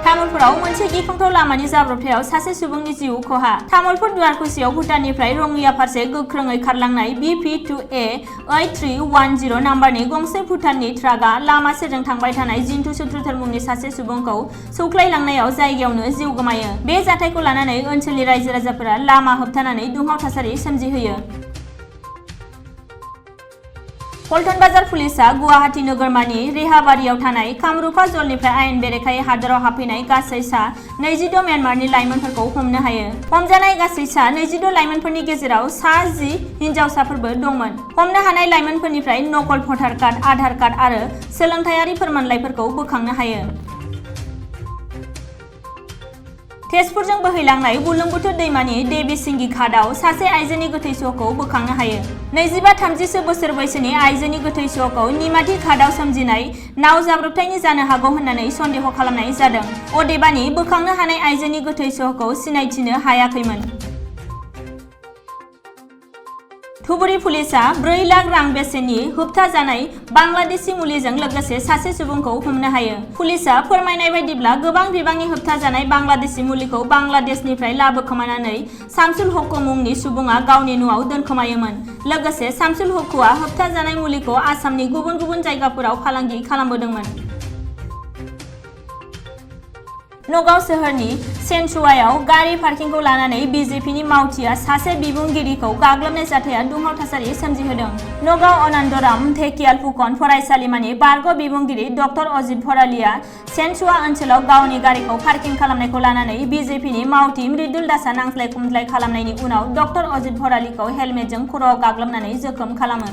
तामुलपुराव मोनसे गिख्रंथाव लामानि जाब्रबथायाव सासे सुबुंनि जिउ खहा। तामुलपुर दुवारकुसियाव भुटाननिफ्राय रङिया फारसे गोख्रोङै खारलांनाय BP2A 8310 नाम्बारनि गंसे भुटाननि ट्राकआ लामा सेरजों थांबाय थानाय जिन्तु चतुर्थर मुंनि सासे सुबुंखौ सौख्लायलांनायाव जायगायावनो जिउ गोमायो। बे जाथायखौ लानानै ओनसोलनि रायजो राजाफोरा लामा होबथानानै दुंहाव थासारि सोमजिहोयो। पल्टन बाजार पुलिसआ गुवाहाटी नोगोरमानि रेहाबारियाव थानाय कामरुपा जलनिफ्राय आयेन बेरेखायै हादोराव हाबफैनाय गासै सा 26 म्यानमारनि लाइमोनफोरखौ हमनो हायो। हमजानाय गासै सा 26 लाइमोनफोरनि गेजेराव सा 10 हिनजावसाफोरबो दंमोन। हमनो हानाय लाइमोनफोरनिफ्राय नकल भटार कार्ड, आधार कार्ड आरो सोलोंथायारि फोरमानलाइफोरखौ बोखांनो हायो। तेजपुरजों बोहैलांनाय बुरलुंबुथुर दैमानि देबिसिंगि घाटआव सासे आइजोनि गोथै सहखौ बोखांनो हायो। 25-30 बोसोर बैसोनि आइजोनि गोथै सहखौ निमाथि घाटआव सोमजिनाय नाव जाब्रबथायनि जानो हागौ होननानै सन्देह खालामनाय जादों। अदेबानि बोखांनो हानाय आइजोनि गोथै सहखौ सिनायथिनो हायाखैमोन। धुबुरी पुलिसआ 4 लाख रां बेसेननि होबथाजानाय बांलादेशी मुलिजों लोगोसे सासे सुबुंखौ हमनो हायो। पुलिसआ फोरमायनाय बायदिब्ला गोबां बिबांनि होबथाजानाय बांलादेशी मुलिखौ बांलादेशनिफ्राय लाबोखोमानानै शामसुल हक्कु मुंनि सुबुङा गावनि न'आव दोनखोमायोमोन। लोगोसे शामसुल हक्कुआ होबथाजानाय मुलिखौ आसामनि गुबुन गुबुन जायगाफोराव फालांगि खालामबोदोंमोन। नगाव सोहोरनि सेनसुवायाव गारि पार्किंखौ लानानै बिजेपिनि मावथिआ सासे बिबुंगिरिखौ गाग्लोबनाय जाथाया दुंहाव थासारि सोमजिहोदों। नगाव अनन्तराम धेकियाल फुकन फरायसालिमानि बारग' बिबुंगिरि डक्टर अजित भरालीआ सेनसुवा ओनसोलाव गावनि गारिखौ पार्किं खालामनायखौ लानानै बिजेपिनि मावथि मृदुल दासआ नांज्लाय खमज्लाय खालामनायनि उनाव डक्टर अजित भरालीखौ हेलमेटजों खर'आव गाग्लोबनानै जोखोम खालामो।